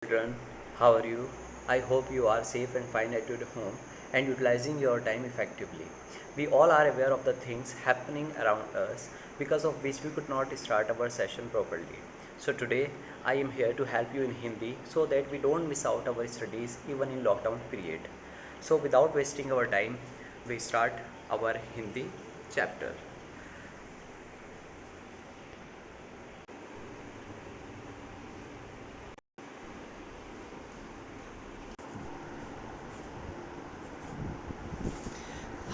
Children, how are you? I hope you are safe and fine at your home and utilizing your time effectively. We all are aware of the things happening around us because of which we could not start our session properly. So today I am here to help you in Hindi so that we don't miss out our studies even in lockdown period. So without wasting our time, we start our Hindi chapter.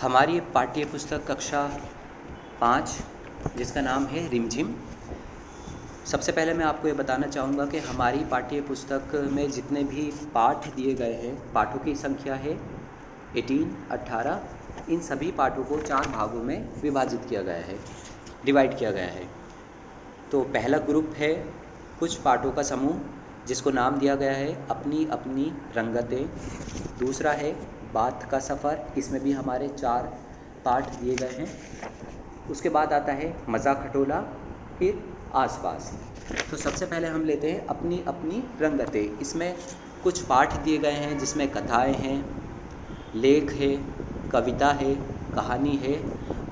हमारी पाठ्य पुस्तक कक्षा 5 जिसका नाम है रिमझिम। सबसे पहले मैं आपको ये बताना चाहूँगा कि हमारी पाठ्य पुस्तक में जितने भी पाठ दिए गए हैं, पाठों की संख्या है 18। इन सभी पाठों को 4 भागों में विभाजित किया गया है, डिवाइड किया गया है। तो पहला ग्रुप है कुछ पाठों का समूह जिसको नाम दिया गया है अपनी अपनी रंगतें। दूसरा है बात का सफ़र, इसमें भी हमारे 4 पाठ दिए गए हैं। उसके बाद आता है मज़ा खटोला, फिर आसपास। तो सबसे पहले हम लेते हैं अपनी अपनी रंगतें। इसमें कुछ पाठ दिए गए हैं जिसमें कथाएं हैं, लेख है, कविता है, कहानी है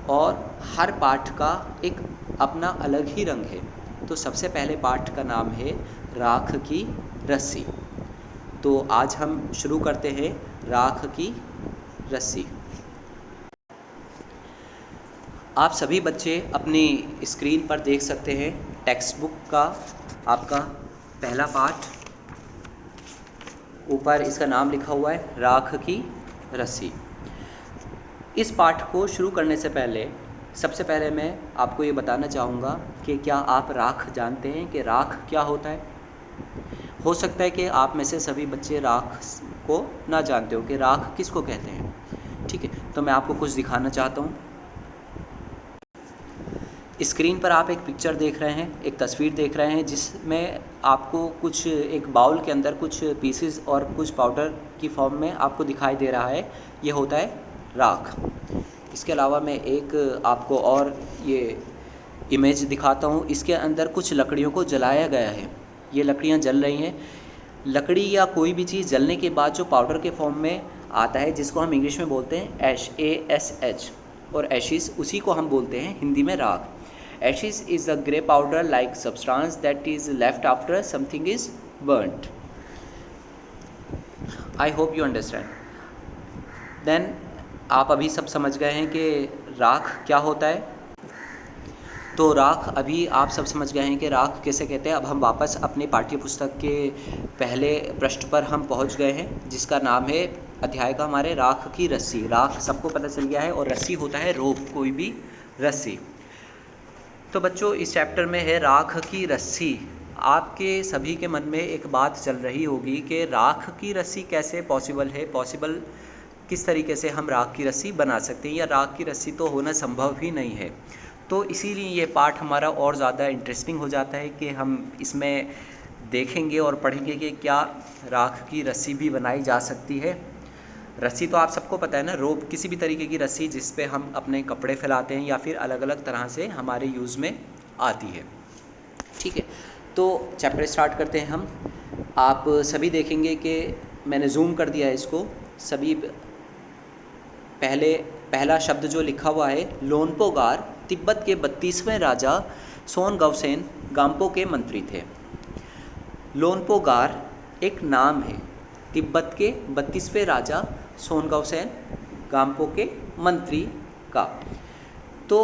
और हर पाठ का एक अपना अलग ही रंग है। तो सबसे पहले पाठ का नाम है राख की रस्सी। तो आज हम शुरू करते हैं राख की रस्सी। आप सभी बच्चे अपनी स्क्रीन पर देख सकते हैं टेक्स्ट बुक का आपका पहला पाठ, ऊपर इसका नाम लिखा हुआ है राख की रस्सी। इस पाठ को शुरू करने से पहले सबसे पहले मैं आपको ये बताना चाहूँगा कि क्या आप राख जानते हैं कि राख क्या होता है। हो सकता है कि आप में से सभी बच्चे राख को ना जानते हो कि राख किसको कहते हैं। ठीक है, तो मैं आपको कुछ दिखाना चाहता हूँ। स्क्रीन पर आप एक पिक्चर देख रहे हैं, एक तस्वीर देख रहे हैं जिसमें आपको कुछ एक बाउल के अंदर कुछ पीसेस और कुछ पाउडर की फॉर्म में आपको दिखाई दे रहा है। ये होता है राख। इसके अलावा मैं एक आपको और ये इमेज दिखाता हूँ। इसके अंदर कुछ लकड़ियों को जलाया गया है, ये लकड़ियाँ जल रही हैं। लकड़ी या कोई भी चीज़ जलने के बाद जो पाउडर के फॉर्म में आता है जिसको हम इंग्लिश में बोलते हैं ऐश, ASH, और एशिस, उसी को हम बोलते हैं हिंदी में राख। Ashes is a grey powder like substance that is left after something is burnt. I hope you understand. Then आप अभी सब समझ गए हैं कि राख क्या होता है। तो राख अभी आप सब समझ गए हैं कि राख किसे कहते हैं। अब हम वापस अपने पाठ्य पुस्तक के पहले पृष्ठ पर हम पहुंच गए हैं जिसका नाम है अध्याय का हमारे राख की रस्सी। राख सबको पता चल गया है और रस्सी होता है रोप, कोई भी रस्सी। तो बच्चों इस चैप्टर में है राख की रस्सी। आपके सभी के मन में एक बात चल रही होगी कि राख की रस्सी कैसे पॉसिबल है, पॉसिबल किस तरीके से हम राख की रस्सी बना सकते हैं, या राख की रस्सी तो होना संभव ही नहीं है। तो इसीलिए ये पाठ हमारा और ज़्यादा इंटरेस्टिंग हो जाता है कि हम इसमें देखेंगे और पढ़ेंगे कि क्या राख की रस्सी भी बनाई जा सकती है। रस्सी तो आप सबको पता है ना, रोप, किसी भी तरीके की रस्सी जिस पे हम अपने कपड़े फैलाते हैं या फिर अलग अलग तरह से हमारे यूज़ में आती है। ठीक है, तो चैप्टर स्टार्ट करते हैं हम। आप सभी देखेंगे कि मैंने जूम कर दिया है इसको। सभी पहला शब्द जो लिखा हुआ है लोनपोगार तिब्बत के 32वें राजा सोनगवसेन गाम्पो के मंत्री थे। लोनपोगार एक नाम है तिब्बत के 32वें राजा सोनगवसेन गाम्पो के मंत्री का। तो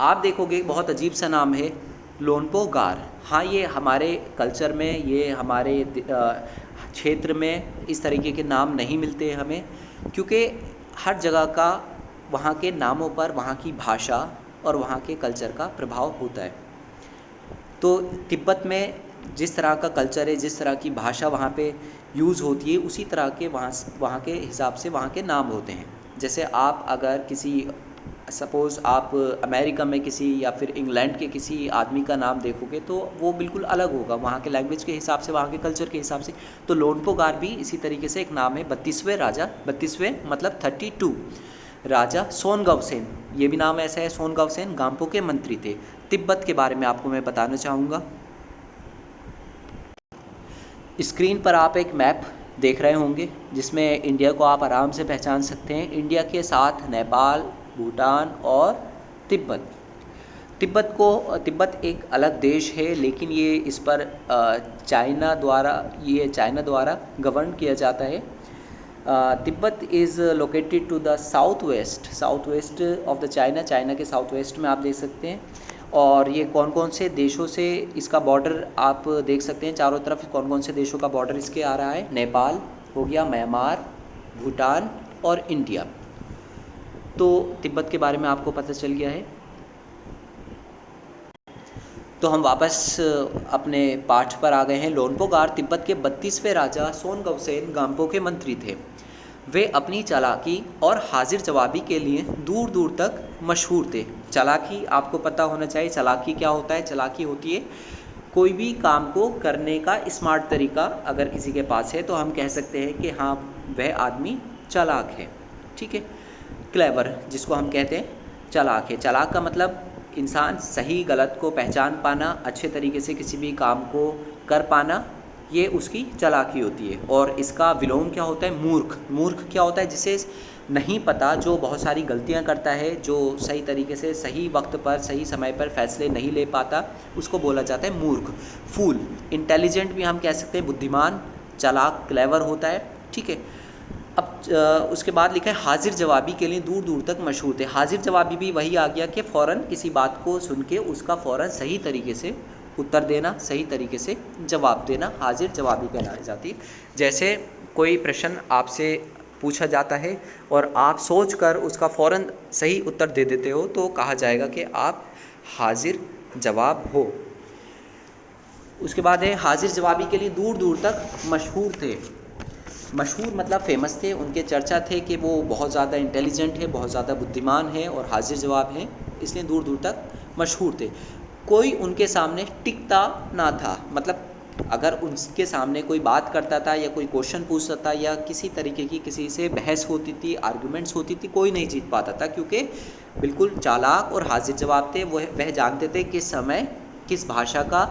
आप देखोगे बहुत अजीब सा नाम है लोनपोगार। हाँ, ये हमारे कल्चर में, ये हमारे क्षेत्र में इस तरीके के नाम नहीं मिलते हमें, क्योंकि हर जगह का वहाँ के नामों पर वहाँ की भाषा और वहाँ के कल्चर का प्रभाव होता है। तो तिब्बत में जिस तरह का कल्चर है, जिस तरह की भाषा वहाँ पे यूज़ होती है, उसी तरह के वहाँ के हिसाब से वहाँ के नाम होते हैं। जैसे आप अगर किसी, सपोज़ आप अमेरिका में किसी या फिर इंग्लैंड के किसी आदमी का नाम देखोगे तो वो बिल्कुल अलग होगा वहाँ के लैंग्वेज के हिसाब से, वहाँ के कल्चर के हिसाब से। तो लोनपोगार भी इसी तरीके से एक नाम है। 32वें राजा, 32वें मतलब 32 राजा सोनगवसेन, ये भी नाम ऐसा है सोनगवसेन, गाम्पो के मंत्री थे। तिब्बत के बारे में आपको मैं बताना चाहूँगा। स्क्रीन पर आप एक मैप देख रहे होंगे जिसमें इंडिया को आप आराम से पहचान सकते हैं। इंडिया के साथ नेपाल, भूटान और तिब्बत। तिब्बत एक अलग देश है, लेकिन ये इस पर चाइना द्वारा गवर्न किया जाता है। Tibet is located to the south west of the China के साउथ वेस्ट में आप देख सकते हैं। और ये कौन कौन से देशों से इसका बॉर्डर आप देख सकते हैं, चारों तरफ कौन कौन से देशों का बॉर्डर इसके आ रहा है। नेपाल हो गया, म्यांमार, भूटान और इंडिया। तो तिब्बत के बारे में आपको पता चल गया है। तो हम वापस अपने पाठ पर आ गए हैं। लोनपोगार तिब्बत के 32वें राजा सोनगवसेन गाम्पो के मंत्री थे। वे अपनी चालाकी और हाजिर जवाबी के लिए दूर दूर तक मशहूर थे। चालाकी आपको पता होना चाहिए, चालाकी क्या होता है। चालाकी होती है कोई भी काम को करने का स्मार्ट तरीका अगर किसी के पास है तो हम कह सकते हैं कि हाँ वह आदमी चालाक है। ठीक है, क्लेवर जिसको हम कहते हैं चालाक है। चालाक का मतलब इंसान सही गलत को पहचान पाना, अच्छे तरीके से किसी भी काम को कर पाना, ये उसकी चालाकी होती है। और इसका विलोम क्या होता है, मूर्ख। मूर्ख क्या होता है, जिसे नहीं पता, जो बहुत सारी गलतियां करता है, जो सही तरीके से सही वक्त पर सही समय पर फैसले नहीं ले पाता, उसको बोला जाता है मूर्ख। फूल, इंटेलिजेंट भी हम कह सकते हैं, बुद्धिमान, चालाक, क्लेवर होता है। ठीक है, अब उसके बाद लिखा है हाजिर जवाबी के लिए दूर दूर तक मशहूर थे। हाजिर जवाबी भी वही आ गया कि फ़ौरन किसी बात को सुन के उसका फ़ौरन सही तरीके से उत्तर देना, सही तरीके से जवाब देना हाजिर जवाबी कहलाई जाती है। जैसे कोई प्रश्न आपसे पूछा जाता है और आप सोचकर उसका फ़ौरन सही उत्तर दे देते हो तो कहा जाएगा कि आप हाजिर जवाब हो। उसके बाद है हाजिर जवाबी के लिए दूर दूर तक मशहूर थे। मशहूर मतलब फेमस थे, उनके चर्चा थे कि वो बहुत ज़्यादा इंटेलिजेंट है, बहुत ज़्यादा बुद्धिमान है और हाजिर जवाब है, इसलिए दूर दूर तक मशहूर थे। कोई उनके सामने टिकता ना था, मतलब अगर उनके सामने कोई बात करता था या कोई क्वेश्चन पूछता था या किसी तरीके की किसी से बहस होती थी, आर्गुमेंट्स होती थी, कोई नहीं जीत पाता था, क्योंकि बिल्कुल चालाक और हाजिर जवाब थे। वह जानते थे किस समय किस भाषा का,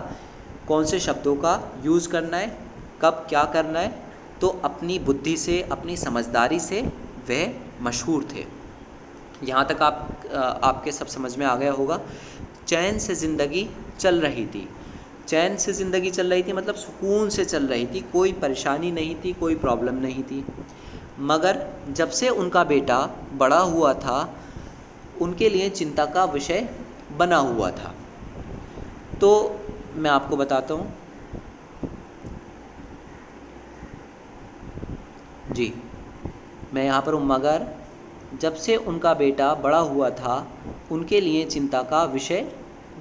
कौन से शब्दों का यूज़ करना है, कब क्या करना है। तो अपनी बुद्धि से, अपनी समझदारी से वह मशहूर थे। यहाँ तक आपके सब समझ में आ गया होगा। चैन से ज़िंदगी चल रही थी। चैन से ज़िंदगी चल रही थी मतलब सुकून से चल रही थी, कोई परेशानी नहीं थी, कोई प्रॉब्लम नहीं थी। मगर जब से उनका बेटा बड़ा हुआ था, उनके लिए चिंता का विषय बना हुआ था। तो मैं आपको बताता हूँ जी, मैं यहाँ पर हूँ। मगर जब से उनका बेटा बड़ा हुआ था, उनके लिए चिंता का विषय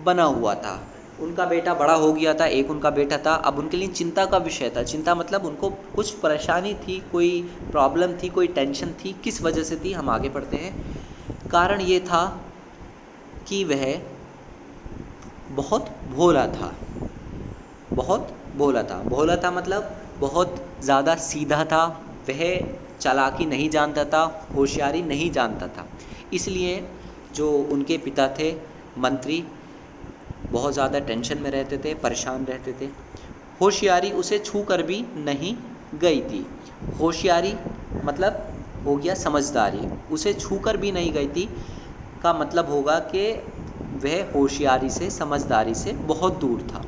बना हुआ था। उनका बेटा बड़ा हो गया था, एक उनका बेटा था, अब उनके लिए चिंता का विषय था। चिंता मतलब उनको कुछ परेशानी थी, कोई प्रॉब्लम थी, कोई टेंशन थी। किस वजह से थी, हम आगे पढ़ते हैं। कारण ये था कि वह बहुत भोला था। बहुत भोला था। भोला था मतलब बहुत ज़्यादा सीधा था। वह चालाकी नहीं जानता था, होशियारी नहीं जानता था। इसलिए जो उनके पिता थे मंत्री, बहुत ज़्यादा टेंशन में रहते थे, परेशान रहते थे। होशियारी उसे छू कर भी नहीं गई थी। होशियारी मतलब हो गया समझदारी, उसे छू कर भी नहीं गई थी का मतलब होगा कि वह होशियारी से, समझदारी से बहुत दूर था।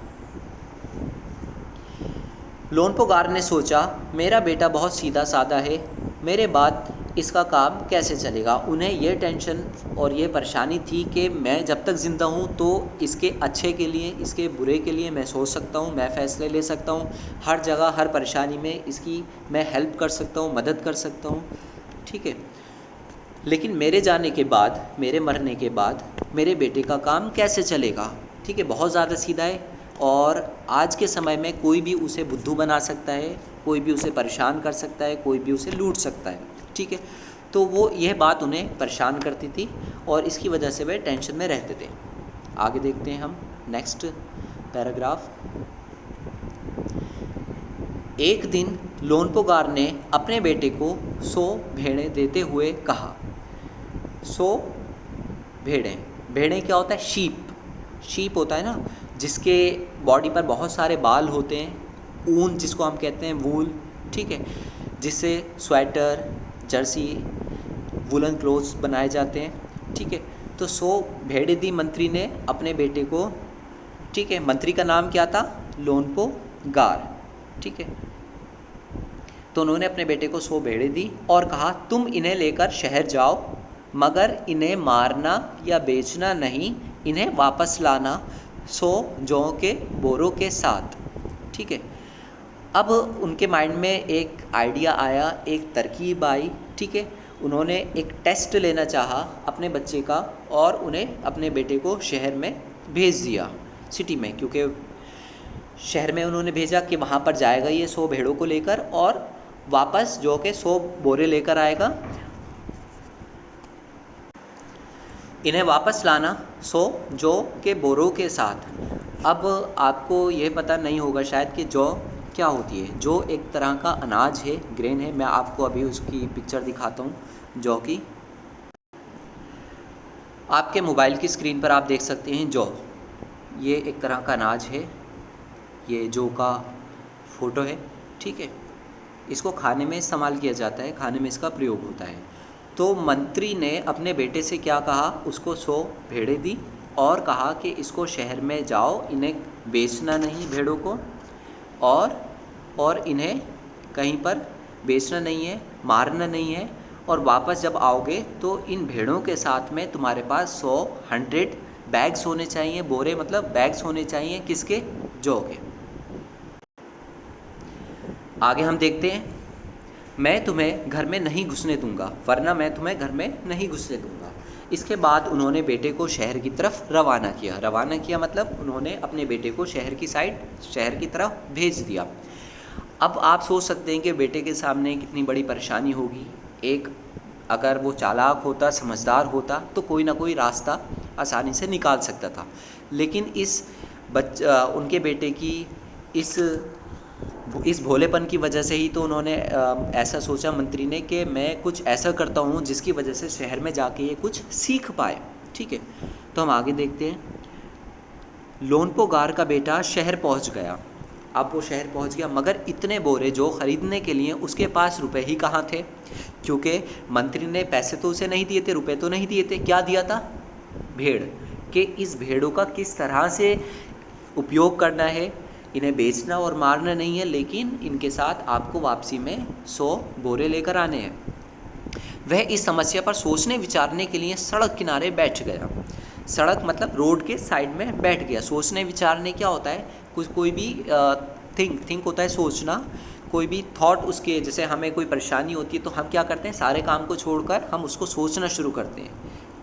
लोनपोगार ने सोचा, मेरा बेटा बहुत सीधा साधा है, मेरे बाद इसका काम कैसे चलेगा। उन्हें यह टेंशन और ये परेशानी थी कि मैं जब तक ज़िंदा हूँ तो इसके अच्छे के लिए, इसके बुरे के लिए मैं सोच सकता हूँ, मैं फ़ैसले ले सकता हूँ, हर जगह हर परेशानी में इसकी मैं हेल्प कर सकता हूँ, मदद कर सकता हूँ। ठीक है, लेकिन मेरे जाने के बाद, मेरे मरने के बाद मेरे बेटे का काम कैसे चलेगा। ठीक है, बहुत ज़्यादा सीधा है और आज के समय में कोई भी उसे बुद्धू बना सकता है, कोई भी उसे परेशान कर सकता है, कोई भी उसे लूट सकता है। ठीक है, तो वो यह बात उन्हें परेशान करती थी और इसकी वजह से वे टेंशन में रहते थे। आगे देखते हैं हम नेक्स्ट पैराग्राफ। एक दिन लोनपोगार ने अपने बेटे को 100 भेड़ें देते हुए कहा। 100 भेड़ें, भेड़ें क्या होता है, शीप होता है ना, जिसके बॉडी पर बहुत सारे बाल होते हैं, ऊन जिसको हम कहते हैं वूल, ठीक है, जिससे स्वेटर, जर्सी, वुलन क्लोथ्स बनाए जाते हैं, ठीक है। तो 100 भेड़ें दी मंत्री ने अपने बेटे को, ठीक है। मंत्री का नाम क्या था? लोनपो गार, ठीक है। तो उन्होंने अपने बेटे को 100 भेड़ें दी और कहा तुम इन्हें लेकर शहर जाओ, मगर इन्हें मारना या बेचना नहीं, इन्हें वापस लाना 100 जौ के बोरों के साथ, ठीक है। अब उनके माइंड में एक आइडिया आया, एक तरकीब आई, ठीक है। उन्होंने एक टेस्ट लेना चाहा अपने बच्चे का और उन्हें अपने बेटे को शहर में भेज दिया, सिटी में, क्योंकि शहर में उन्होंने भेजा कि वहाँ पर जाएगा ये 100 भेड़ों को लेकर और वापस जो के 100 बोरे लेकर आएगा, इन्हें वापस लाना 100 जौ के बोरों के साथ। अब आपको ये पता नहीं होगा शायद कि जौ क्या होती है। जौ एक तरह का अनाज है, ग्रेन है। मैं आपको अभी उसकी पिक्चर दिखाता हूँ जौ की। आपके मोबाइल की स्क्रीन पर आप देख सकते हैं जौ, ये एक तरह का अनाज है, ये जौ का फ़ोटो है, ठीक है। इसको खाने में इस्तेमाल किया जाता है, खाने में इसका प्रयोग होता है। तो मंत्री ने अपने बेटे से क्या कहा, उसको 100 भेड़ें दी और कहा कि इसको शहर में जाओ, इन्हें बेचना नहीं भेड़ों को, और इन्हें कहीं पर बेचना नहीं है, मारना नहीं है, और वापस जब आओगे तो इन भेड़ों के साथ में तुम्हारे पास 100 बैग्स होने चाहिए, बोरे मतलब बैग्स होने चाहिए, किसके? जौ के। आगे हम देखते हैं, मैं तुम्हें घर में नहीं घुसने दूंगा, वरना मैं तुम्हें घर में नहीं घुसने दूंगा। इसके बाद उन्होंने बेटे को शहर की तरफ रवाना किया मतलब उन्होंने अपने बेटे को शहर की तरफ भेज दिया। अब आप सोच सकते हैं कि बेटे के सामने कितनी बड़ी परेशानी होगी। एक अगर वो चालाक होता, समझदार होता तो कोई ना कोई रास्ता आसानी से निकाल सकता था, लेकिन उनके बेटे की इस भोलेपन की वजह से ही तो उन्होंने ऐसा सोचा मंत्री ने कि मैं कुछ ऐसा करता हूँ जिसकी वजह से शहर में जाके ये कुछ सीख पाए, ठीक है। तो हम आगे देखते हैं। लोनपो गार का बेटा शहर पहुँच गया। अब वो शहर पहुँच गया, मगर इतने बोरे जो ख़रीदने के लिए उसके पास रुपए ही कहाँ थे, क्योंकि मंत्री ने पैसे तो उसे नहीं दिए थे, रुपए तो नहीं दिए थे। क्या दिया था? भेड़, कि इस भेड़ों का किस तरह से उपयोग करना है, इन्हें बेचना और मारना नहीं है, लेकिन इनके साथ आपको वापसी में 100 बोरे लेकर आने हैं। वह इस समस्या पर सोचने विचारने के लिए सड़क किनारे बैठ गया। सड़क मतलब रोड के साइड में बैठ गया। सोचने विचारने क्या होता है? कोई भी थिंक होता है सोचना, कोई भी थॉट उसके, जैसे हमें कोई परेशानी होती है तो हम क्या करते हैं, सारे काम को छोड़कर हम उसको सोचना शुरू करते हैं,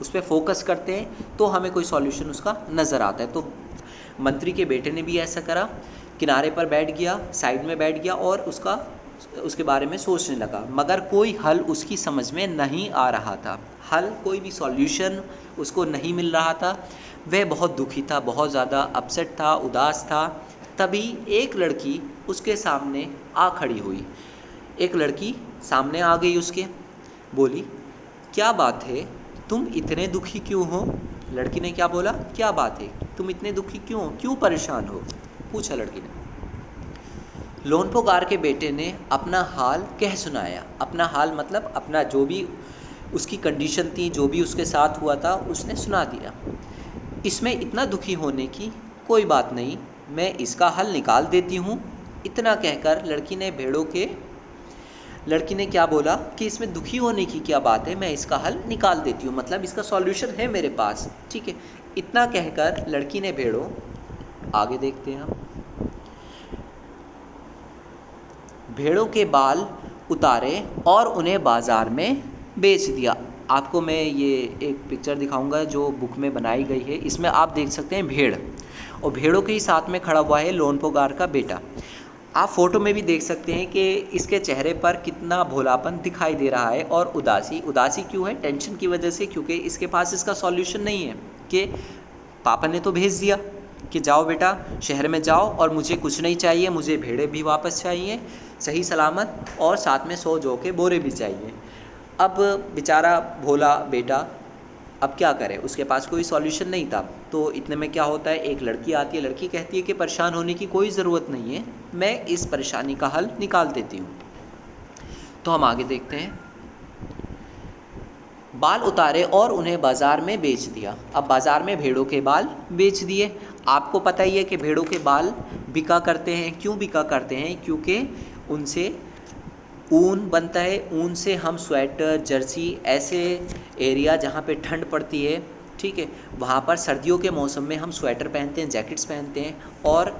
उस पर फोकस करते हैं, तो हमें कोई सॉल्यूशन उसका नज़र आता है। तो मंत्री के बेटे ने भी ऐसा करा, किनारे पर बैठ गया, साइड में बैठ गया और उसके बारे में सोचने लगा, मगर कोई हल उसकी समझ में नहीं आ रहा था। हल, कोई भी सॉल्यूशन उसको नहीं मिल रहा था। वह बहुत दुखी था, बहुत ज़्यादा अपसेट था, उदास था। तभी एक लड़की उसके सामने आ खड़ी हुई। एक लड़की सामने आ गई उसके, बोली, क्या बात है, तुम इतने दुखी क्यों हो? लड़की ने क्या बोला? क्या बात है, तुम इतने दुखी क्यों हो, क्यों परेशान हो, पूछा लड़की ने। लोनपो गार के बेटे ने अपना हाल कह सुनाया। अपना हाल मतलब अपना जो भी उसकी कंडीशन थी, जो भी उसके साथ हुआ था, उसने सुना दिया। इसमें इतना दुखी होने की कोई बात नहीं, मैं इसका हल निकाल देती हूँ। इतना कहकर लड़की ने क्या बोला कि इसमें दुखी होने की क्या बात है, मैं इसका हल निकाल देती हूँ, मतलब इसका सॉल्यूशन है मेरे पास, ठीक है। इतना कहकर लड़की ने भेड़ों, आगे देखते हैं हम, भेड़ों के बाल उतारे और उन्हें बाज़ार में बेच दिया। आपको मैं ये एक पिक्चर दिखाऊंगा जो बुक में बनाई गई है। इसमें आप देख सकते हैं भेड़, और भेड़ों के ही साथ में खड़ा हुआ है लोनपो गार का बेटा। आप फोटो में भी देख सकते हैं कि इसके चेहरे पर कितना भोलापन दिखाई दे रहा है, और उदासी क्यों है? टेंशन की वजह से, क्योंकि इसके पास इसका सॉल्यूशन नहीं है कि पापा ने तो भेज दिया कि जाओ बेटा शहर में जाओ, और मुझे कुछ नहीं चाहिए, मुझे भेड़ें भी वापस चाहिए सही सलामत, और साथ में 100 जौ के बोरे भी चाहिए। अब बेचारा भोला बेटा अब क्या करें, उसके पास कोई सॉल्यूशन नहीं था। तो इतने में क्या होता है, एक लड़की आती है, लड़की कहती है कि परेशान होने की कोई ज़रूरत नहीं है, मैं इस परेशानी का हल निकाल देती हूँ। तो हम आगे देखते हैं। बाल उतारे और उन्हें बाज़ार में बेच दिया। अब बाज़ार में भेड़ों के बाल बेच दिए। आपको पता ही है कि भेड़ों के बाल बिका करते हैं। क्यों बिका करते हैं? क्योंकि उनसे ऊन बनता है। ऊन से हम स्वेटर, जर्सी, ऐसे एरिया जहाँ पे ठंड पड़ती है, ठीक है, वहाँ पर सर्दियों के मौसम में हम स्वेटर पहनते हैं, जैकेट्स पहनते हैं। और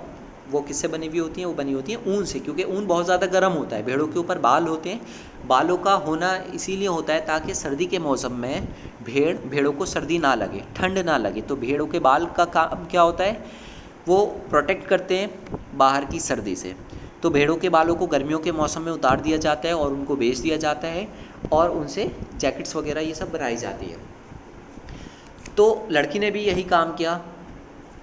वो किससे बनी हुई होती हैं? वो बनी होती हैं ऊन से, क्योंकि ऊन बहुत ज़्यादा गर्म होता है। भेड़ों के ऊपर बाल होते हैं, बालों का होना इसीलिए होता है ताकि सर्दी के मौसम में भेड़ों को सर्दी ना लगे, ठंड ना लगे। तो भेड़ों के बाल का काम क्या होता है? वो प्रोटेक्ट करते हैं बाहर की सर्दी से। तो भेड़ों के बालों को गर्मियों के मौसम में उतार दिया जाता है और उनको बेच दिया जाता है और उनसे जैकेट्स वगैरह ये सब बनाई जाती है। तो लड़की ने भी यही काम किया,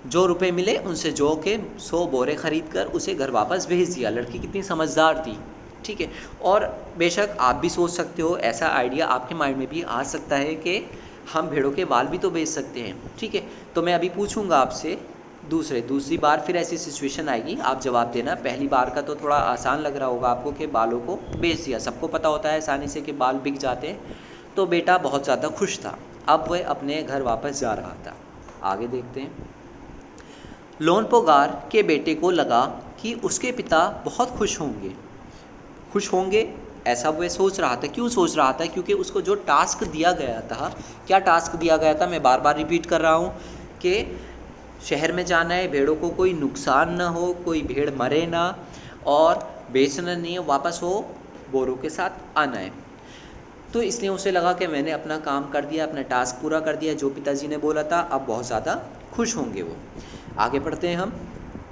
जो रुपए मिले उनसे जो के 100 बोरे ख़रीद कर उसे घर वापस भेज दिया। लड़की कितनी समझदार थी, ठीक है। और बेशक आप भी सोच सकते हो, ऐसा आइडिया आपके माइंड में भी आ सकता है कि हम भेड़ों के बाल भी तो बेच सकते हैं, ठीक है। तो मैं अभी पूछूंगा आपसे दूसरी बार फिर ऐसी सिचुएशन आएगी, आप जवाब देना। पहली बार का तो थोड़ा आसान लग रहा होगा आपको कि बालों को बेच दिया, सबको पता होता है आसानी से कि बाल बिक जाते हैं। तो बेटा बहुत ज़्यादा खुश था, अब वह अपने घर वापस जा रहा था। आगे देखते हैं। लोनपोगार के बेटे को लगा कि उसके पिता बहुत खुश होंगे, ऐसा वह सोच रहा था। क्यों सोच रहा था? क्योंकि उसको जो टास्क दिया गया था, क्या टास्क दिया गया था, मैं बार बार रिपीट कर रहा हूँ कि शहर में जाना है, भेड़ों को कोई नुकसान ना हो, कोई भेड़ मरे ना, और बेचना नहीं है, वापस वो बोरों के साथ आना है। तो इसलिए उसे लगा कि मैंने अपना काम कर दिया, अपना टास्क पूरा कर दिया, जो पिताजी ने बोला था। अब बहुत ज़्यादा खुश होंगे वो। आगे पढ़ते हैं हम।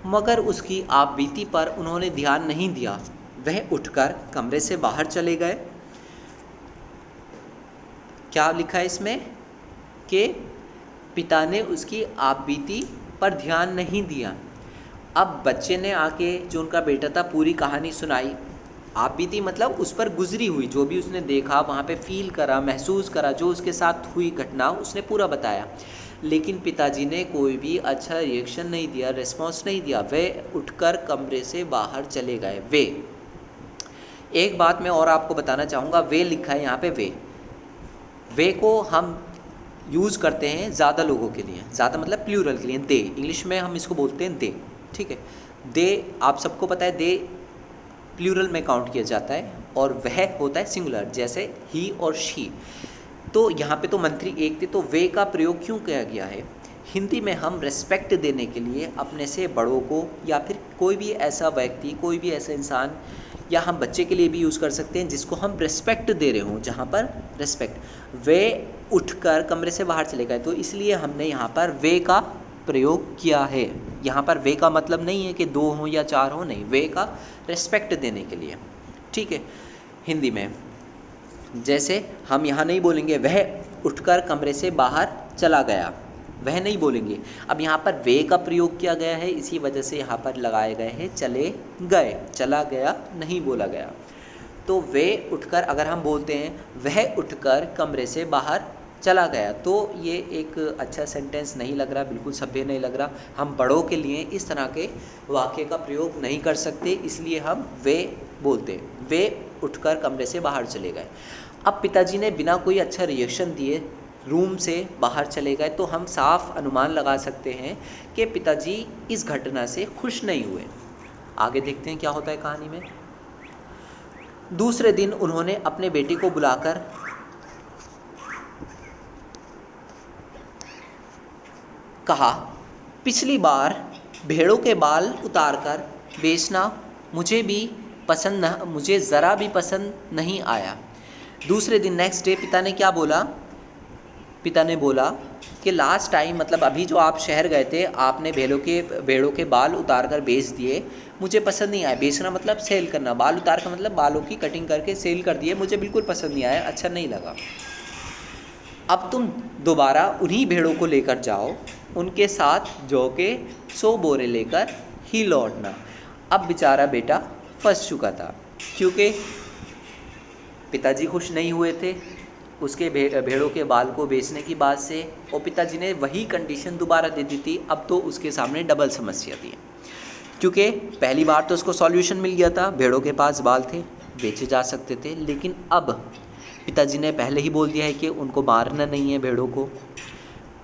मगर उसकी आप बीती पर उन्होंने ध्यान नहीं दिया। वह उठकर कमरे से बाहर चले गए। क्या लिखा है इसमें? कि पिता ने उसकी आप बीती पर ध्यान नहीं दिया। अब बच्चे ने आके, जो उनका बेटा था, पूरी कहानी सुनाई। आप बीती मतलब उस पर गुजरी हुई, जो भी उसने देखा, वहाँ पे फील करा, महसूस करा, जो उसके साथ हुई घटना, उसने पूरा बताया। लेकिन पिताजी ने कोई भी अच्छा रिएक्शन नहीं दिया, रिस्पॉन्स नहीं दिया। वे उठकर कमरे से बाहर चले गए। वे, एक बात मैं और आपको बताना चाहूँगा, वे लिखा है यहाँ पे। वे को हम यूज़ करते हैं ज़्यादा लोगों के लिए, ज़्यादा मतलब प्लूरल के लिए। दे, इंग्लिश में हम इसको बोलते हैं दे, ठीक है। दे, आप सबको पता है, दे प्लूरल में काउंट किया जाता है, और वह होता है सिंगुलर, जैसे ही और शी। तो यहाँ पे तो मंत्री एक थे, तो वे का प्रयोग क्यों किया गया है? हिंदी में हम रिस्पेक्ट देने के लिए अपने से बड़ों को, या फिर कोई भी ऐसा व्यक्ति, कोई भी ऐसा इंसान, या हम बच्चे के लिए भी यूज़ कर सकते हैं जिसको हम रिस्पेक्ट दे रहे हों, जहाँ पर रिस्पेक्ट। वे उठकर कमरे से बाहर चले गए, तो इसलिए हमने यहाँ पर वे का प्रयोग किया है। यहाँ पर वे का मतलब नहीं है कि 2 हों या 4 हों, नहीं, वे का रिस्पेक्ट देने के लिए, ठीक है। हिंदी में जैसे हम यहाँ नहीं बोलेंगे वह उठकर कमरे से बाहर चला गया, वह नहीं बोलेंगे। अब यहाँ पर वे का प्रयोग किया गया है, इसी वजह से यहाँ पर लगाए गए हैं चले गए, चला गया नहीं बोला गया। तो वे उठकर, अगर हम बोलते हैं वह उठकर कमरे से बाहर चला गया, तो ये एक अच्छा सेंटेंस नहीं लग रहा, बिल्कुल सभ्य नहीं लग रहा। हम बड़ों के लिए इस तरह के वाक्य का प्रयोग नहीं कर सकते, इसलिए हम वे बोलते हैं। वे उठकर कमरे से बाहर चले गए। अब पिताजी ने बिना कोई अच्छा रिएक्शन दिए रूम से बाहर चले गए, तो हम साफ अनुमान लगा सकते हैं कि पिताजी इस घटना से खुश नहीं हुए। आगे देखते हैं क्या होता है कहानी में। दूसरे दिन उन्होंने अपने बेटे को बुलाकर कहा, पिछली बार भेड़ों के बाल उतारकर बेचना मुझे ज़रा भी पसंद नहीं आया। दूसरे दिन नेक्स्ट डे पिता ने क्या बोला? पिता ने बोला कि लास्ट टाइम, मतलब अभी जो आप शहर गए थे, आपने भेड़ों के बाल उतार कर बेच दिए, मुझे पसंद नहीं आया। बेचना मतलब सेल करना, बाल उतार कर मतलब बालों की कटिंग करके सेल कर दिए, मुझे बिल्कुल पसंद नहीं आया, अच्छा नहीं लगा। अब तुम दोबारा उन्हीं भेड़ों को लेकर जाओ, उनके साथ जो के 100 बोरे लेकर ही लौटना। अब बेचारा बेटा फंस चुका था, क्योंकि पिताजी खुश नहीं हुए थे, उसके भेड़ों के बाल को बेचने की बात से, और पिताजी ने वही कंडीशन दोबारा दे दी थी। अब तो उसके सामने डबल समस्या थी, क्योंकि पहली बार तो उसको सॉल्यूशन मिल गया था, भेड़ों के पास बाल थे, बेचे जा सकते थे। लेकिन अब पिताजी ने पहले ही बोल दिया है कि उनको मारना नहीं है भेड़ों को,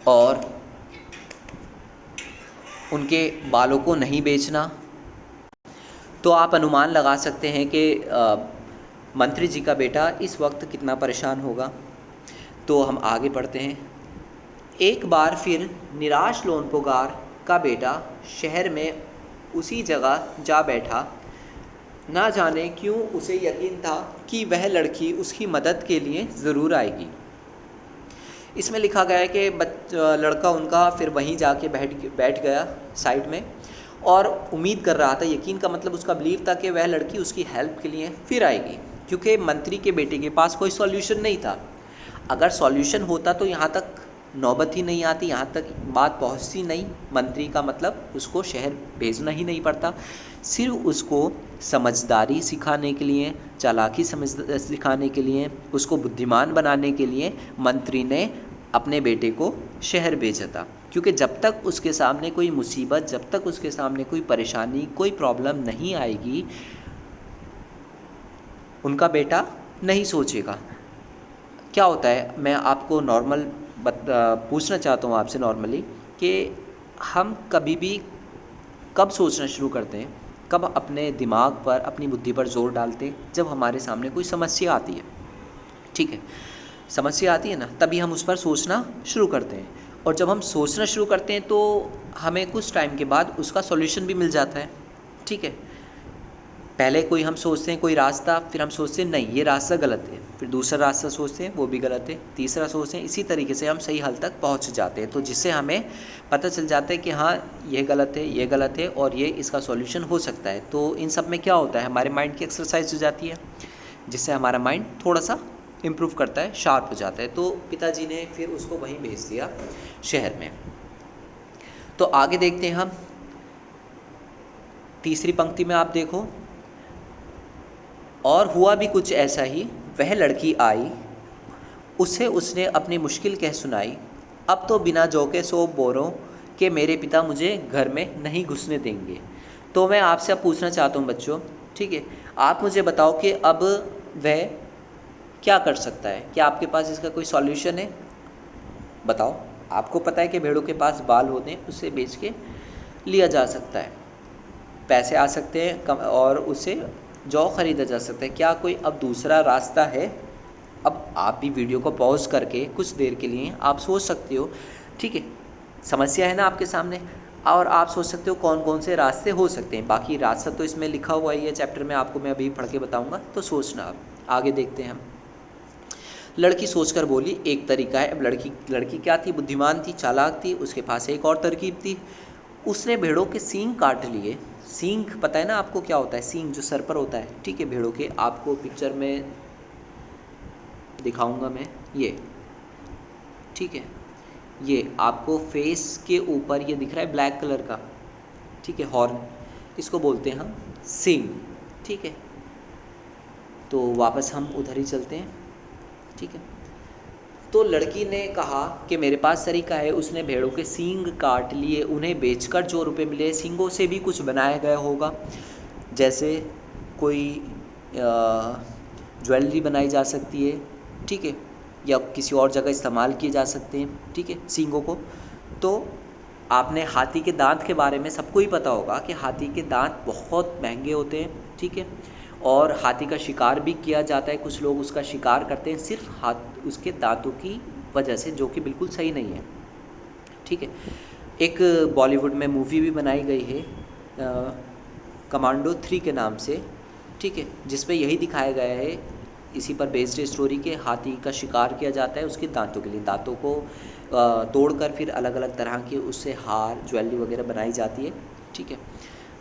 और उनके बालों को नहीं बेचना। तो आप अनुमान लगा सकते हैं कि मंत्री जी का बेटा इस वक्त कितना परेशान होगा। तो हम आगे बढ़ते हैं। एक बार फिर निराश लोनपोगार का बेटा शहर में उसी जगह जा बैठा। ना जाने क्यों उसे यकीन था कि वह लड़की उसकी मदद के लिए ज़रूर आएगी। इसमें लिखा गया है कि लड़का उनका फिर वहीं जाके बैठ गया साइड में, और उम्मीद कर रहा था, यकीन का मतलब उसका बिलीव था कि वह लड़की उसकी हेल्प के लिए फिर आएगी, क्योंकि मंत्री के बेटे के पास कोई सॉल्यूशन नहीं था। अगर सॉल्यूशन होता तो यहाँ तक नौबत ही नहीं आती, यहाँ तक बात पहुँचती नहीं। मंत्री का मतलब उसको शहर भेजना ही नहीं पड़ता। सिर्फ उसको समझदारी सिखाने के लिए, चालाकी सिखाने के लिए, उसको बुद्धिमान बनाने के लिए मंत्री ने अपने बेटे को शहर भेजा था। क्योंकि जब तक उसके सामने कोई मुसीबत, जब तक उसके सामने कोई परेशानी, कोई प्रॉब्लम नहीं आएगी, उनका बेटा नहीं सोचेगा। क्या होता है, मैं आपको नॉर्मल पूछना चाहता हूँ आपसे नॉर्मली, कि हम कभी भी कब सोचना शुरू करते हैं, कब अपने दिमाग पर, अपनी बुद्धि पर जोर डालते हैं? जब हमारे सामने कोई समस्या आती है, ठीक है, समस्या आती है ना, तभी हम उस पर सोचना शुरू करते हैं। और जब हम सोचना शुरू करते हैं तो हमें कुछ टाइम के बाद उसका सॉल्यूशन भी मिल जाता है, ठीक है। पहले कोई हम सोचते हैं कोई रास्ता, फिर हम सोचते हैं नहीं ये रास्ता गलत है, फिर दूसरा रास्ता सोचते हैं वो भी गलत है, तीसरा सोचते हैं, इसी तरीके से हम सही हल तक पहुंच जाते हैं। तो जिससे हमें पता चल जाता है कि हाँ ये गलत है, ये गलत है, और ये इसका सॉल्यूशन हो सकता है। तो इन सब में क्या होता है, हमारे माइंड की एक्सरसाइज हो जाती है, जिससे हमारा माइंड थोड़ा सा इम्प्रूव करता है, शार्प हो जाता है। तो पिताजी ने फिर उसको वहीं भेज दिया शहर में। तो आगे देखते हैं हम, तीसरी पंक्ति में आप देखो, और हुआ भी कुछ ऐसा ही, वह लड़की आई, उसे उसने अपनी मुश्किल कह सुनाई। अब तो बिना जौ के सौ बोरों के मेरे पिता मुझे घर में नहीं घुसने देंगे। तो मैं आपसे अब पूछना चाहता हूँ बच्चों, ठीक है, आप मुझे बताओ कि अब वह क्या कर सकता है? क्या आपके पास इसका कोई सॉल्यूशन है? बताओ। आपको पता है कि भेड़ों के पास बाल होते हैं, उससे बेच के लिया जा सकता है, पैसे आ सकते हैं और उससे जौ ख़रीदा जा सकता है। क्या कोई अब दूसरा रास्ता है? अब आप भी वीडियो को पॉज करके कुछ देर के लिए आप सोच सकते हो, ठीक है, समस्या है ना आपके सामने, और आप सोच सकते हो कौन कौन से रास्ते हो सकते हैं। बाकी रास्ता तो इसमें लिखा हुआ ही है चैप्टर में, आपको मैं अभी पढ़ के बताऊँगा, तो सोचना। अब आगे देखते हैं हम। लड़की सोचकर बोली, एक तरीका है। अब लड़की क्या थी? बुद्धिमान थी, चालाक थी, उसके पास एक और तरकीब थी। उसने भेड़ों के सींग काट लिए। सींग पता है ना आपको क्या होता है? सींग जो सर पर होता है, ठीक है, भेड़ों के। आपको पिक्चर में दिखाऊंगा मैं, ये ठीक है, ये आपको फेस के ऊपर ये दिख रहा है ब्लैक कलर का, ठीक है, हॉर्न, इसको बोलते हैं हम सींग, ठीक है। तो वापस हम उधर ही चलते हैं, ठीक है। तो लड़की ने कहा कि मेरे पास तरीका है। उसने भेड़ों के सींग काट लिए, उन्हें बेचकर जो रुपए मिले, सींगों से भी कुछ बनाया गया होगा, जैसे कोई ज्वेलरी बनाई जा सकती है, ठीक है, या किसी और जगह इस्तेमाल किए जा सकते हैं, ठीक है, सींगों को। तो आपने हाथी के दांत के बारे में सबको ही पता होगा कि हाथी के दांत बहुत महंगे होते हैं, ठीक है, और हाथी का शिकार भी किया जाता है। कुछ लोग उसका शिकार करते हैं सिर्फ उसके दांतों की वजह से, जो कि बिल्कुल सही नहीं है, ठीक है। एक बॉलीवुड में मूवी भी बनाई गई है कमांडो 3 के नाम से, ठीक है, जिसमें यही दिखाया गया है, इसी पर बेस्ड स्टोरी के, हाथी का शिकार किया जाता है उसके दांतों के लिए। दांतों को तोड़कर फिर अलग अलग तरह की उससे हार, ज्वेलरी वगैरह बनाई जाती है, ठीक है।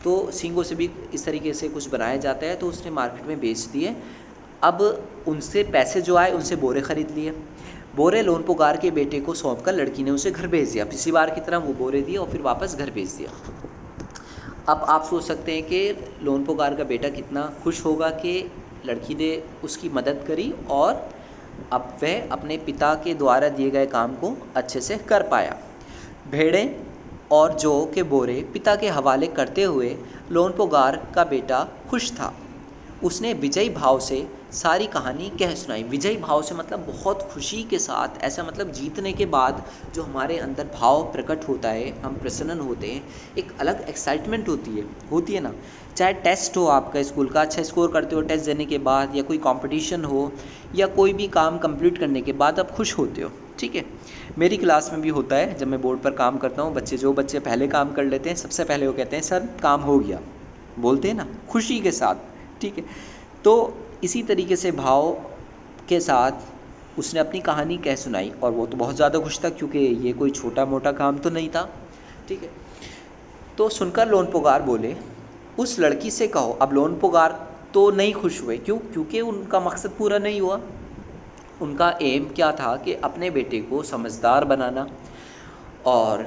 तो सींगों से भी इस तरीके से कुछ बनाया जाता है। तो उसने मार्केट में बेच दिए। अब उनसे पैसे जो आए, उनसे बोरे ख़रीद लिए। बोरे लोनपोगार के बेटे को सौंपकर लड़की ने उसे घर भेज दिया। पिछली बार की तरह वो बोरे दिए और फिर वापस घर भेज दिया। अब आप सोच सकते हैं कि लोनपोगार का बेटा कितना खुश होगा कि लड़की ने उसकी मदद करी और अब वह अपने पिता के द्वारा दिए गए काम को अच्छे से कर पाया। भेड़ें और जौ के बोरे पिता के हवाले करते हुए लोनपोगार का बेटा खुश था। उसने विजयी भाव से सारी कहानी कह सुनाई। विजयी भाव से मतलब बहुत खुशी के साथ, ऐसा मतलब जीतने के बाद जो हमारे अंदर भाव प्रकट होता है, हम प्रसन्न होते हैं, एक अलग एक्साइटमेंट होती है ना। चाहे टेस्ट हो आपका स्कूल का, अच्छा स्कोर करते हो टेस्ट देने के बाद, या कोई कंपटीशन हो, या कोई भी काम कंप्लीट करने के बाद आप खुश होते हो, ठीक है। मेरी क्लास में भी होता है, जब मैं बोर्ड पर काम करता हूँ, जो बच्चे पहले काम कर लेते हैं, सबसे पहले वो कहते हैं सर काम हो गया, बोलते हैं ना खुशी के साथ, ठीक है। तो इसी तरीके से भाव के साथ उसने अपनी कहानी कह सुनाई, और वो तो बहुत ज़्यादा खुश था क्योंकि ये कोई छोटा मोटा काम तो नहीं था, ठीक है। तो सुनकर लोनपोगार बोले, उस लड़की से कहो। अब लोनपोगार तो नहीं खुश हुए, क्यों? क्योंकि उनका मकसद पूरा नहीं हुआ। उनका एम क्या था कि अपने बेटे को समझदार बनाना और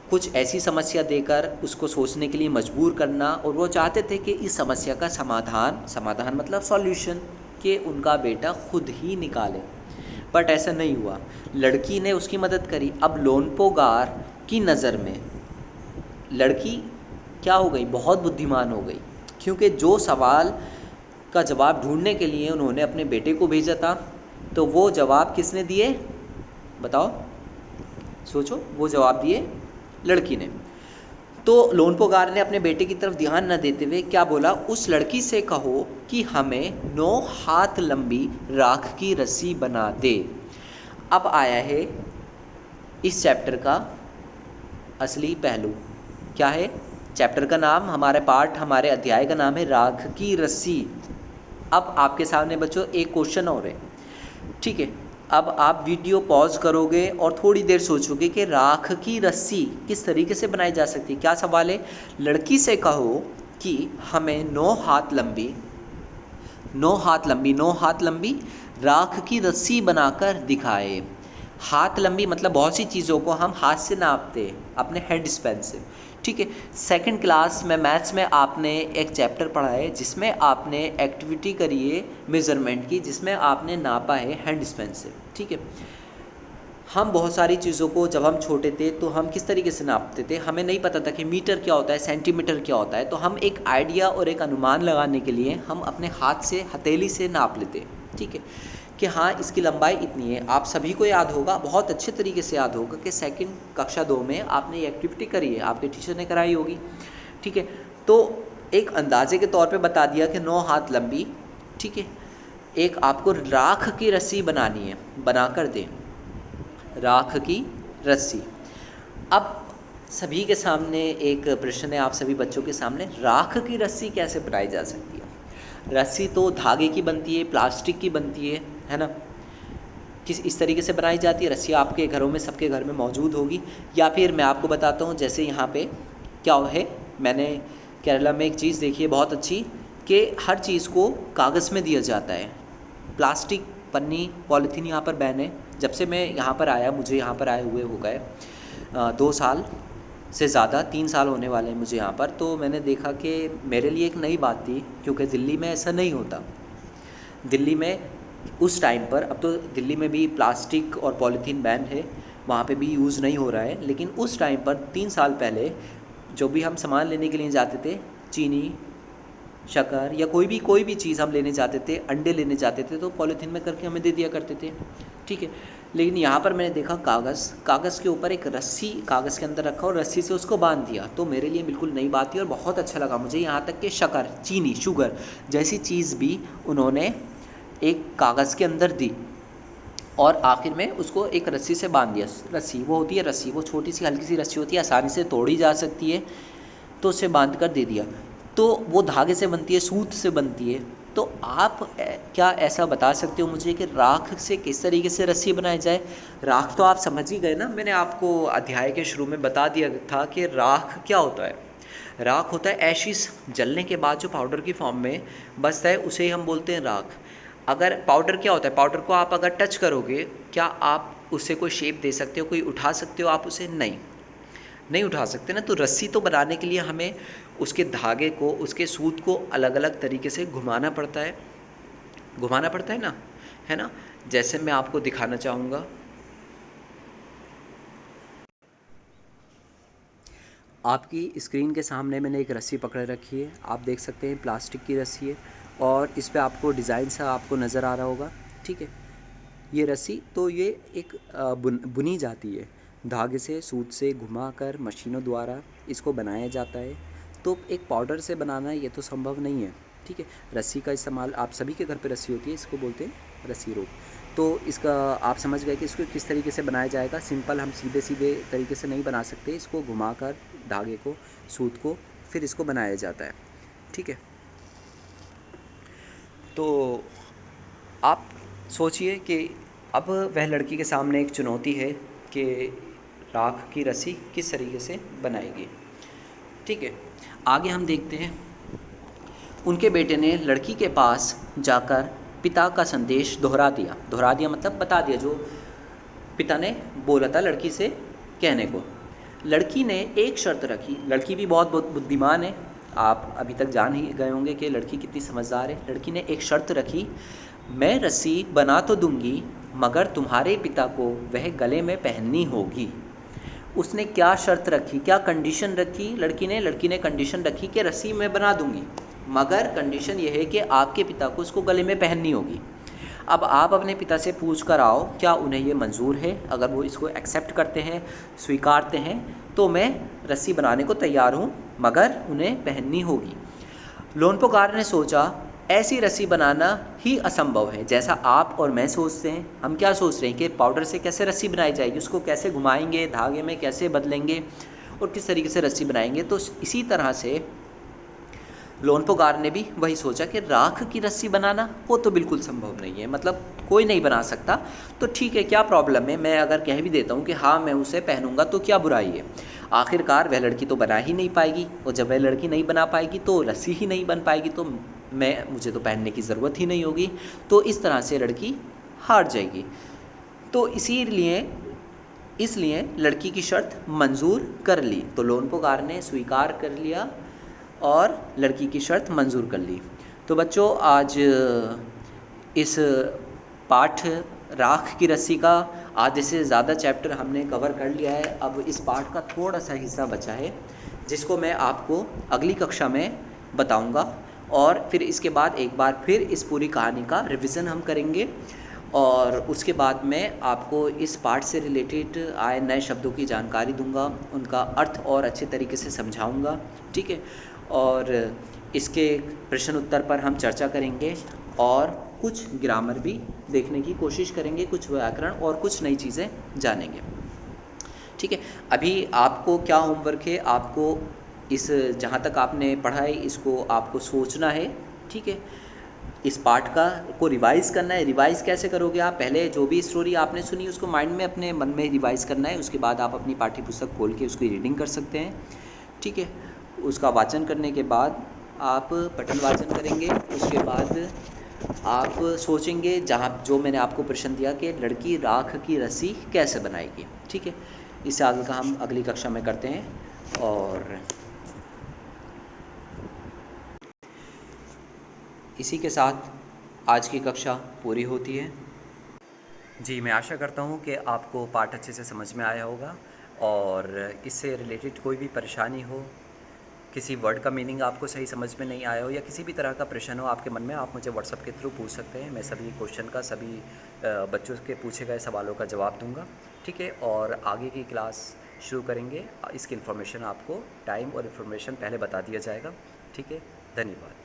कुछ ऐसी समस्या देकर उसको सोचने के लिए मजबूर करना, और वो चाहते थे कि इस समस्या का समाधान मतलब सॉल्यूशन, कि उनका बेटा खुद ही निकाले। बट ऐसा नहीं हुआ, लड़की ने उसकी मदद करी। अब लोनपोगार की नज़र में लड़की क्या हो गई? बहुत बुद्धिमान हो गई, क्योंकि जो सवाल का जवाब ढूंढने के लिए उन्होंने अपने बेटे को भेजा था, तो वो जवाब किसने दिए? बताओ, सोचो। वो जवाब दिए लड़की ने। तो लोनपोगार ने अपने बेटे की तरफ ध्यान न देते हुए क्या बोला? उस लड़की से कहो कि हमें 9 हाथ लंबी राख की रस्सी बना दे। अब आया है इस चैप्टर का असली पहलू। क्या है चैप्टर का नाम? हमारे अध्याय का नाम है राख की रस्सी। अब आपके सामने बच्चों एक क्वेश्चन और है, ठीक है। अब आप वीडियो पॉज करोगे और थोड़ी देर सोचोगे कि राख की रस्सी किस तरीके से बनाई जा सकती है। क्या सवाल है? लड़की से कहो कि हमें 9 हाथ लंबी राख की रस्सी बनाकर दिखाए। हाथ लंबी मतलब बहुत सी चीज़ों को हम हाथ से नापते हैं, अपने हैंड स्पैन से, ठीक है। सेकंड क्लास में मैथ्स में आपने एक चैप्टर पढ़ा है जिसमें आपने एक्टिविटी करी है मेज़रमेंट की, जिसमें आपने नापा है हैंड स्पैन से, ठीक है। हम बहुत सारी चीज़ों को जब हम छोटे थे तो हम किस तरीके से नापते थे? हमें नहीं पता था कि मीटर क्या होता है, सेंटीमीटर क्या होता है। तो हम एक आइडिया और एक अनुमान लगाने के लिए हम अपने हाथ से, हथेली से नाप लेते, ठीक है, कि हाँ इसकी लंबाई इतनी है। आप सभी को याद होगा, बहुत अच्छे तरीके से याद होगा कि सेकंड कक्षा 2 में आपने ये एक्टिविटी करी है, आपके टीचर ने कराई होगी, ठीक है। तो एक अंदाजे के तौर पे बता दिया कि 9 हाथ लंबी, ठीक है। एक आपको राख की रस्सी बनानी है, बनाकर दें राख की रस्सी। अब सभी के सामने एक प्रश्न है, आप सभी बच्चों के सामने, राख की रस्सी कैसे बनाई जा सकती है? रस्सी तो धागे की बनती है, प्लास्टिक की बनती है ना। इस तरीके से बनाई जाती है। रस्सी आपके घरों में, सबके घर में मौजूद होगी। या फिर मैं आपको बताता हूँ, जैसे यहाँ पे क्या है, मैंने केरला में एक चीज़ देखी है बहुत अच्छी, कि हर चीज़ को कागज़ में दिया जाता है। प्लास्टिक, पन्नी, पॉलीथीन यहाँ पर बैन है। जब से मैं यहाँ पर आया, मुझे यहाँ पर आए हुए हो गए 2 साल से ज़्यादा, 3 साल होने वाले हैं मुझे यहाँ पर। तो मैंने देखा कि मेरे लिए एक नई बात थी, क्योंकि दिल्ली में ऐसा नहीं होता। दिल्ली में उस टाइम पर, अब तो दिल्ली में भी प्लास्टिक और पॉलीथीन बैन है, वहाँ पे भी यूज़ नहीं हो रहा है, लेकिन उस टाइम पर 3 साल पहले जो भी हम सामान लेने के लिए जाते थे, चीनी, शक्कर या कोई भी चीज़ हम लेने जाते थे, अंडे लेने जाते थे, तो पॉलीथीन में करके हमें दे दिया करते थे, ठीक है। लेकिन यहाँ पर मैंने देखा कागज़ के ऊपर एक रस्सी कागज़ के अंदर रखा और रस्सी से उसको बांध दिया। तो मेरे लिए बिल्कुल नई बात थी और बहुत अच्छा लगा मुझे। यहाँ तक कि शक्कर, चीनी, शुगर जैसी चीज़ भी उन्होंने एक कागज़ के अंदर दी और आखिर में उसको एक रस्सी से बांध दिया। रस्सी वो होती है, रस्सी वो छोटी सी हल्की सी रस्सी होती है, आसानी से तोड़ी जा सकती है, तो उसे बांध कर दे दिया। तो वो धागे से बनती है, सूत से बनती है। तो आप क्या ऐसा बता सकते हो मुझे कि राख से किस तरीके से रस्सी बनाई जाए? राख तो आप समझ ही गए ना, मैंने आपको अध्याय के शुरू में बता दिया था कि राख क्या होता है। राख होता है एशिस, जलने के बाद जो पाउडर की फॉर्म में बचता है उसे हम बोलते हैं राख। अगर पाउडर क्या होता है, पाउडर को आप अगर टच करोगे, क्या आप उससे कोई शेप दे सकते हो, कोई उठा सकते हो आप उसे? नहीं उठा सकते ना। तो रस्सी तो बनाने के लिए हमें उसके धागे को, उसके सूत को अलग अलग तरीके से घुमाना पड़ता है ना, है ना। जैसे मैं आपको दिखाना चाहूँगा, आपकी स्क्रीन के सामने मैंने एक रस्सी पकड़ रखी है, आप देख सकते हैं प्लास्टिक की रस्सी है और इस पे आपको डिज़ाइन सा आपको नज़र आ रहा होगा, ठीक है। ये रस्सी तो ये एक बुनी जाती है धागे से, सूत से घुमाकर मशीनों द्वारा इसको बनाया जाता है। तो एक पाउडर से बनाना ये तो संभव नहीं है, ठीक है। रस्सी का इस्तेमाल आप सभी के घर पे रस्सी होती है, इसको बोलते हैं रस्सी रोप। तो इसका आप समझ गए कि इसको किस तरीके से बनाया जाएगा। सिंपल हम सीधे सीधे तरीके से नहीं बना सकते, इसको घुमाकर धागे को, सूत को, फिर इसको बनाया जाता है, ठीक है। तो आप सोचिए कि अब वह लड़की के सामने एक चुनौती है कि राख की रस्सी किस तरीके से बनाएगी, ठीक है। आगे हम देखते हैं, उनके बेटे ने लड़की के पास जाकर पिता का संदेश दोहरा दिया मतलब बता दिया, जो पिता ने बोला था लड़की से कहने को। लड़की ने एक शर्त रखी, लड़की भी बहुत बुद्धिमान है, आप अभी तक जान ही गए होंगे कि लड़की कितनी समझदार है। लड़की ने एक शर्त रखी, मैं रस्सी बना तो दूंगी मगर तुम्हारे पिता को वह गले में पहननी होगी। उसने क्या शर्त रखी, क्या कंडीशन रखी लड़की ने कंडीशन रखी कि रस्सी मैं बना दूंगी मगर कंडीशन यह है कि आपके पिता को उसको गले में पहननी होगी। अब आप अपने पिता से पूछ कर आओ क्या उन्हें ये मंजूर है। अगर वो इसको एक्सेप्ट करते हैं, स्वीकारते हैं, तो मैं रस्सी बनाने को तैयार हूँ मगर उन्हें पहननी होगी। लोनपोकार ने सोचा ऐसी रस्सी बनाना ही असंभव है, जैसा आप और मैं सोचते हैं। हम क्या सोच रहे हैं कि पाउडर से कैसे रस्सी बनाई जाएगी, उसको कैसे घुमाएंगे, धागे में कैसे बदलेंगे और किस तरीके से रस्सी बनाएंगे। तो इसी तरह से लोनपोकार ने भी वही सोचा कि राख की रस्सी बनाना वो तो बिल्कुल संभव नहीं है, मतलब कोई नहीं बना सकता। तो ठीक है, क्या प्रॉब्लम है, मैं अगर कह भी देता हूँ कि हाँ मैं उसे पहनूंगा तो क्या बुराई है। आखिरकार वह लड़की तो बना ही नहीं पाएगी, और जब वह लड़की नहीं बना पाएगी तो रस्सी ही नहीं बन पाएगी, तो मुझे तो पहनने की ज़रूरत ही नहीं होगी। तो इस तरह से लड़की हार जाएगी। तो इसलिए लड़की की शर्त मंजूर कर ली। तो लोनपोकार ने स्वीकार कर लिया और लड़की की शर्त मंजूर कर ली। तो बच्चों, आज इस पाठ राख की रस्सी का आधे से ज़्यादा चैप्टर हमने कवर कर लिया है। अब इस पाठ का थोड़ा सा हिस्सा बचा है जिसको मैं आपको अगली कक्षा में बताऊंगा, और फिर इसके बाद एक बार फिर इस पूरी कहानी का रिवीजन हम करेंगे, और उसके बाद मैं आपको इस पाठ से रिलेटेड आए नए शब्दों की जानकारी दूंगा, उनका अर्थ और अच्छे तरीके से समझाऊंगा, ठीक है। और इसके प्रश्न उत्तर पर हम चर्चा करेंगे और कुछ ग्रामर भी देखने की कोशिश करेंगे, कुछ व्याकरण और कुछ नई चीज़ें जानेंगे, ठीक है। अभी आपको क्या होमवर्क है, आपको इस जहाँ तक आपने पढ़ा है इसको आपको सोचना है, ठीक है। इस पाठ को रिवाइज़ करना है। रिवाइज़ कैसे करोगे आप, पहले जो भी स्टोरी आपने सुनी उसको माइंड में अपने मन में रिवाइज़ करना है, उसके बाद आप अपनी पाठ्य पुस्तक खोल के उसकी रीडिंग कर सकते हैं, ठीक है। उसका वाचन करने के बाद आप पठन वाचन करेंगे, उसके बाद आप सोचेंगे जहाँ जो मैंने आपको प्रश्न दिया कि लड़की राख की रस्सी कैसे बनाएगी, ठीक है। इस आगे का हम अगली कक्षा में करते हैं। और इसी के साथ आज की कक्षा पूरी होती है। जी, मैं आशा करता हूँ कि आपको पाठ अच्छे से समझ में आया होगा, और इससे रिलेटेड कोई भी परेशानी हो, किसी वर्ड का मीनिंग आपको सही समझ में नहीं आया हो, या किसी भी तरह का प्रश्न हो आपके मन में, आप मुझे व्हाट्सएप के थ्रू पूछ सकते हैं। मैं सभी क्वेश्चन का, सभी बच्चों के पूछे गए सवालों का जवाब दूंगा, ठीक है। और आगे की क्लास शुरू करेंगे, इसकी इन्फॉर्मेशन आपको टाइम और इन्फॉर्मेशन पहले बता दिया जाएगा, ठीक है। धन्यवाद।